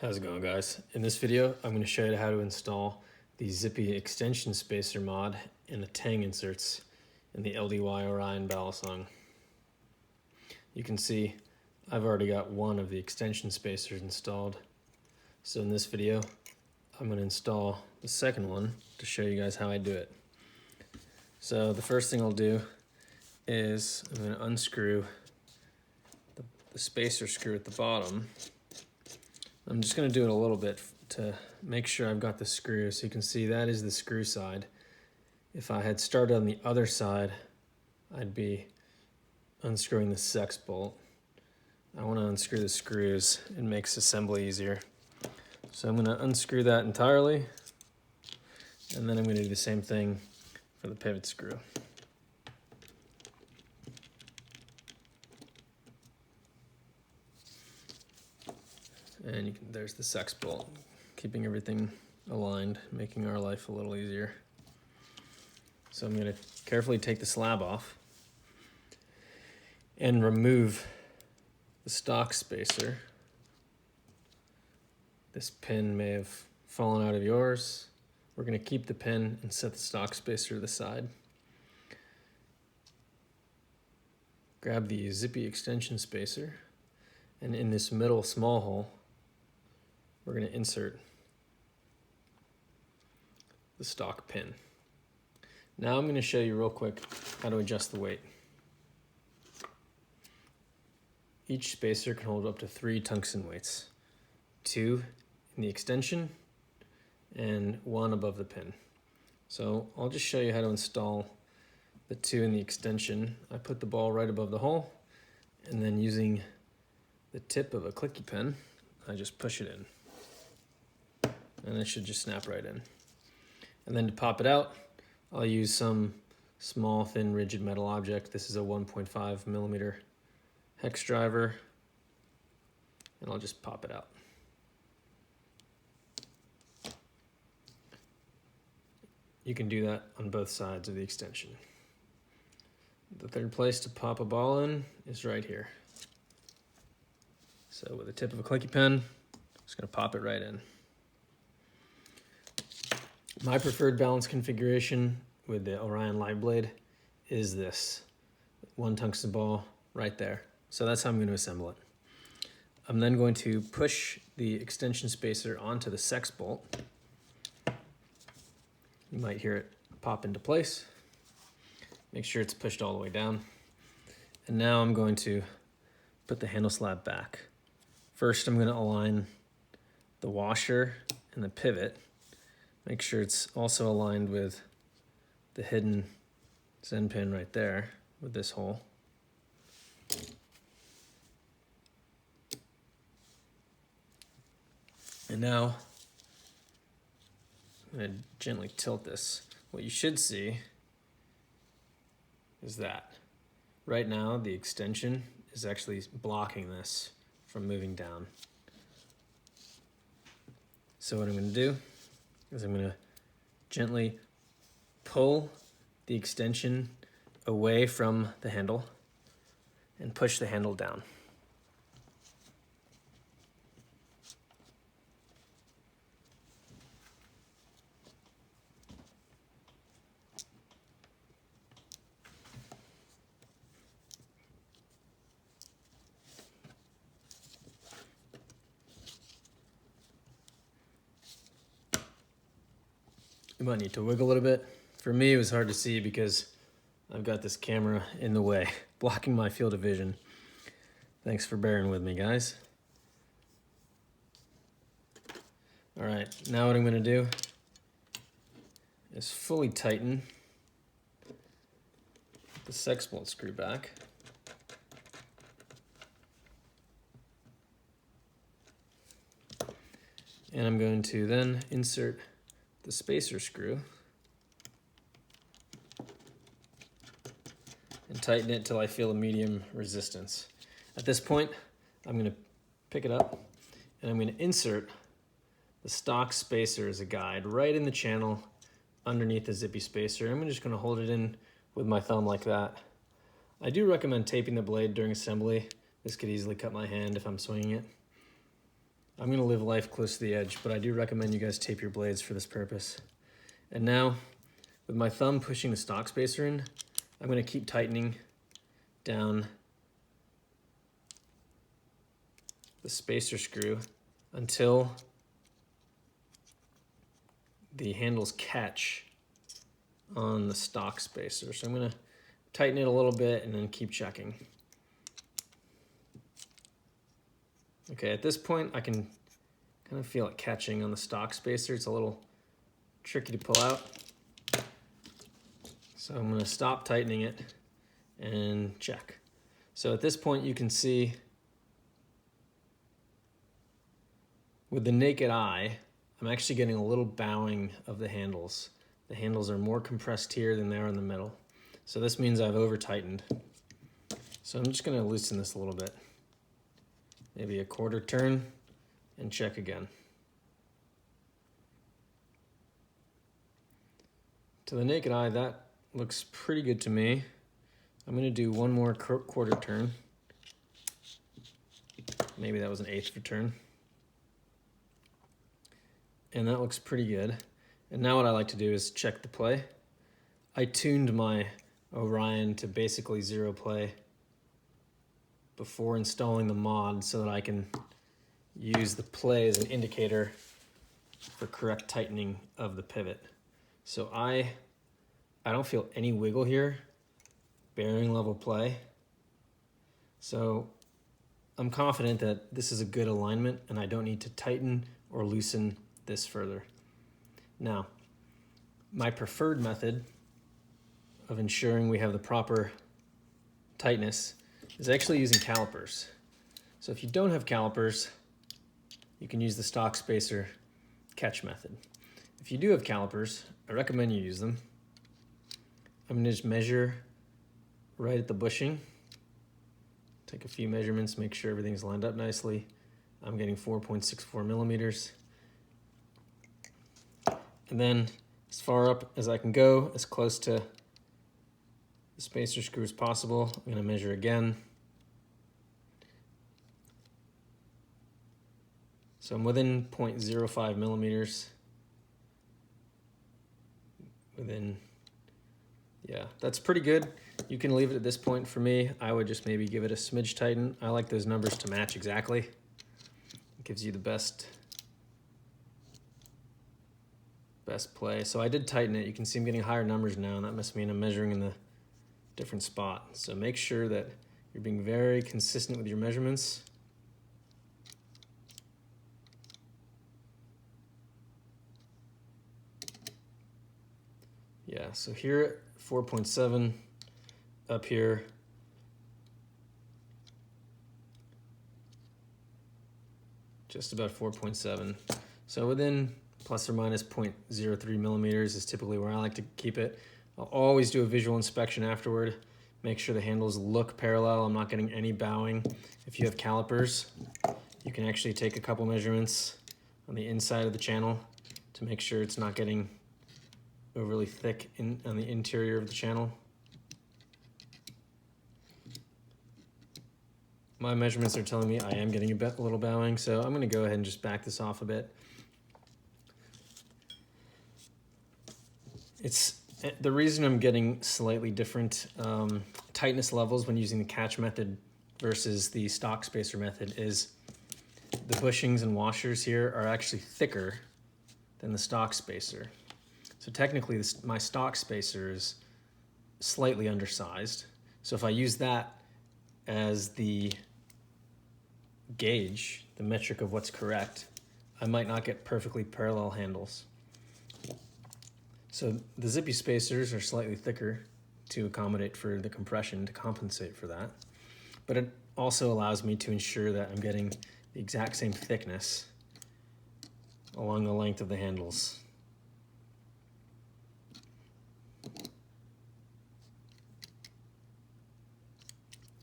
How's it going, guys? In this video, I'm going to show you how to install the Zippy extension spacer mod and the tang inserts in the LDY Orion Balisong. You can see I've already got one of the extension spacers installed. So in this video, I'm going to install the second one to show you guys how I do it. So the first thing I'll do is I'm going to unscrew the spacer screw at the bottom. I'm just going to do it a little bit to make sure I've got the screw. So you can see that is the screw side. If I had started on the other side, I'd be unscrewing the sex bolt. I want to unscrew the screws. It makes assembly easier. So I'm going to unscrew that entirely, and then I'm going to do the same thing for the pivot screw. And there's the sex bolt, keeping everything aligned, making our life a little easier. So I'm going to carefully take the slab off and remove the stock spacer. This pin may have fallen out of yours. We're going to keep the pin and set the stock spacer to the side. Grab the Zippy extension spacer, and in this middle small hole, we're going to insert the stock pin. Now I'm going to show you real quick how to adjust the weight. Each spacer can hold up to 3 tungsten weights, 2 in the extension and 1 above the pin. So I'll just show you how to install the 2 in the extension. I put the ball right above the hole, and then using the tip of a clicky pen, I just push it in. And it should just snap right in. And then to pop it out, I'll use some small, thin, rigid metal object. This is a 1.5 millimeter hex driver, and I'll just pop it out. You can do that on both sides of the extension. The third place to pop a ball in is right here. So with the tip of a clicky pen, I'm just going to pop it right in. My preferred balance configuration with the Orion live blade is this. 1 tungsten ball right there. So that's how I'm going to assemble it. I'm then going to push the extension spacer onto the sex bolt. You might hear it pop into place. Make sure it's pushed all the way down. And now I'm going to put the handle slab back. First, I'm going to align the washer and the pivot. Make sure it's also aligned with the hidden Zen pin right there with this hole. And now I'm going to gently tilt this. What you should see is that right now the extension is actually blocking this from moving down. So what I'm going to do is I'm going to gently pull the extension away from the handle and push the handle down. You might need to wiggle a little bit. For me, it was hard to see because I've got this camera in the way, blocking my field of vision. Thanks for bearing with me, guys. All right, now what I'm going to do is fully tighten the sex bolt screw back. And I'm going to then insert the spacer screw and tighten it till I feel a medium resistance. At this point, I'm going to pick it up and I'm going to insert the stock spacer as a guide right in the channel underneath the Zippy spacer. I'm just going to hold it in with my thumb like that. I do recommend taping the blade during assembly. This could easily cut my hand if I'm swinging it. I'm gonna live life close to the edge, but I do recommend you guys tape your blades for this purpose. And now, with my thumb pushing the stock spacer in, I'm gonna keep tightening down the spacer screw until the handles catch on the stock spacer. So I'm gonna tighten it a little bit and then keep checking. Okay, at this point I can kind of feel it catching on the stock spacer. It's a little tricky to pull out. So I'm gonna stop tightening it and check. So at this point you can see with the naked eye, I'm actually getting a little bowing of the handles. The handles are more compressed here than they are in the middle. So this means I've over tightened. So I'm just gonna loosen this a little bit. Maybe a quarter turn and check again. To the naked eye, that looks pretty good to me. I'm gonna do one more quarter turn. Maybe that was an eighth of a turn. And that looks pretty good. And now what I like to do is check the play. I tuned my Orion to basically 0 play before installing the mod so that I can use the play as an indicator for correct tightening of the pivot. So I don't feel any wiggle here, bearing level play. So I'm confident that this is a good alignment and I don't need to tighten or loosen this further. Now, my preferred method of ensuring we have the proper tightness is actually using calipers. So if you don't have calipers, you can use the stock spacer catch method. If you do have calipers, I recommend you use them. I'm gonna just measure right at the bushing. Take a few measurements, make sure everything's lined up nicely. I'm getting 4.64 millimeters. And then as far up as I can go, as close to the spacer screw as possible, I'm gonna measure again. So I'm within 0.05 millimeters. Yeah, that's pretty good. You can leave it at this point. For me, I would just maybe give it a smidge tighten. I like those numbers to match exactly. It gives you the best play. So I did tighten it. You can see I'm getting higher numbers now, and that must mean I'm measuring in the different spot. So make sure that you're being very consistent with your measurements. Yeah, so here at 4.7, up here, just about 4.7. So within plus or minus 0.03 millimeters is typically where I like to keep it. I'll always do a visual inspection afterward. Make sure the handles look parallel. I'm not getting any bowing. If you have calipers, you can actually take a couple measurements on the inside of the channel to make sure it's not getting overly thick on the interior of the channel. My measurements are telling me I am getting a little bowing, so I'm gonna go ahead and just back this off a bit. The reason I'm getting slightly different tightness levels when using the catch method versus the stock spacer method is the bushings and washers here are actually thicker than the stock spacer. So technically my stock spacer is slightly undersized. So if I use that as the gauge, the metric of what's correct, I might not get perfectly parallel handles. So the Zippy spacers are slightly thicker to accommodate for the compression, to compensate for that. But it also allows me to ensure that I'm getting the exact same thickness along the length of the handles.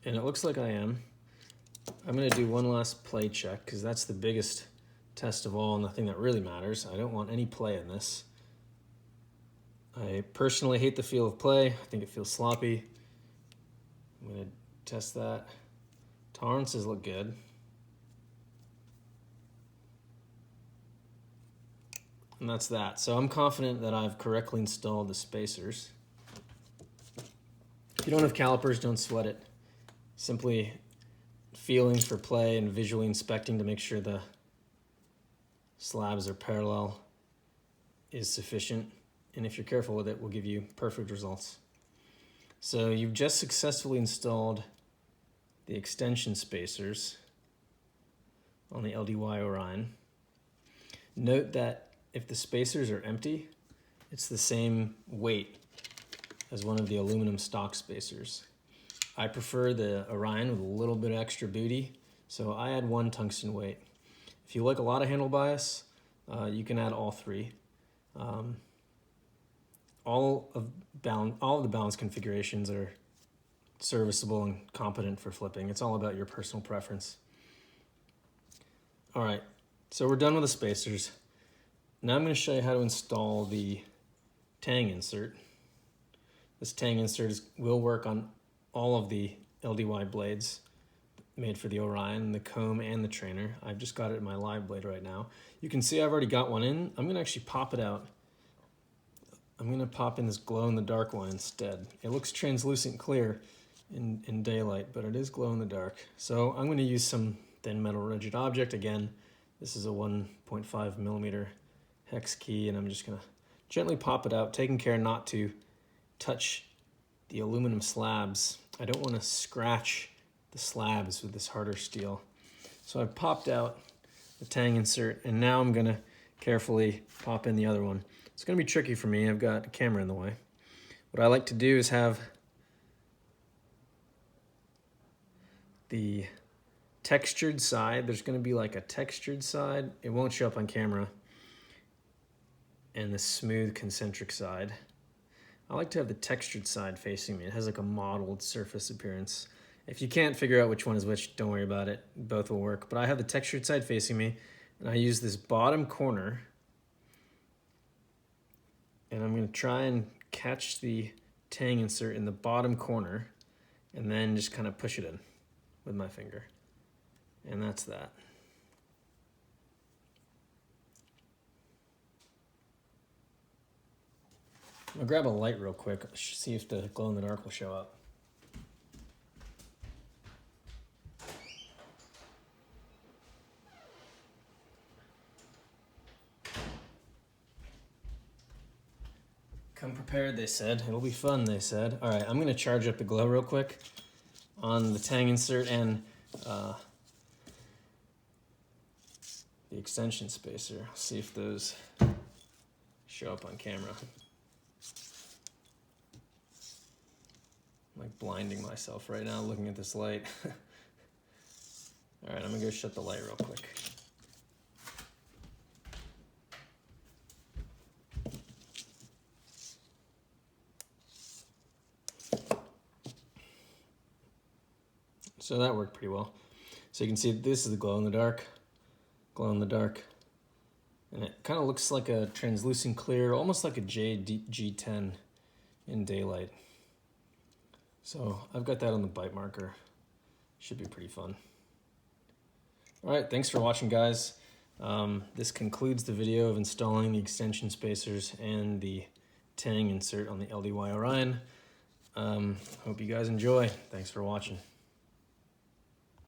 And it looks like I am. I'm gonna do one last play check because that's the biggest test of all and the thing that really matters. I don't want any play in this. I personally hate the feel of play. I think it feels sloppy. I'm gonna test that. Tolerances look good. And that's that. So I'm confident that I've correctly installed the spacers. If you don't have calipers, don't sweat it. Simply feeling for play and visually inspecting to make sure the slabs are parallel is sufficient. And if you're careful with it, will give you perfect results. So you've just successfully installed the extension spacers on the LDY Orion. Note that if the spacers are empty, it's the same weight as one of the aluminum stock spacers. I prefer the Orion with a little bit of extra booty, so I add 1 tungsten weight. If you like a lot of handle bias, you can add all 3. All of the balance configurations are serviceable and competent for flipping. It's all about your personal preference. All right, so we're done with the spacers. Now I'm going to show you how to install the tang insert. This tang insert will work on all of the LDY blades made for the Orion, the comb and the trainer. I've just got it in my live blade right now. You can see I've already got one in. I'm going to actually pop it out. I'm going to pop in this glow-in-the-dark one instead. It looks translucent clear in daylight, but it is glow-in-the-dark. So I'm going to use some thin metal rigid object. Again, this is a 1.5 millimeter hex key, and I'm just going to gently pop it out, taking care not to touch the aluminum slabs. I don't want to scratch the slabs with this harder steel. So I've popped out the tang insert, and now I'm going to carefully pop in the other one. It's going to be tricky for me. I've got a camera in the way. What I like to do is have the textured side. There's going to be like a textured side. It won't show up on camera. And the smooth concentric side. I like to have the textured side facing me. It has like a mottled surface appearance. If you can't figure out which one is which, don't worry about it. Both will work. But I have the textured side facing me, and I use this bottom corner, and I'm going to try and catch the tang insert in the bottom corner, and then just kind of push it in with my finger. And that's that. I'm gonna grab a light real quick, see if the glow in the dark will show up. Come prepared, they said. It'll be fun, they said. All right, I'm gonna charge up the glow real quick on the tang insert and the extension spacer. See if those show up on camera. I'm like blinding myself right now looking at this light. All right, I'm gonna go shut the light real quick. So that worked pretty well. So you can see this is the glow in the dark, and it kind of looks like a translucent clear, almost like a G10 in daylight. So I've got that on the bite marker. Should be pretty fun. All right, thanks for watching, guys. This concludes the video of installing the extension spacers and the tang insert on the LDY Orion. Hope you guys enjoy. Thanks for watching.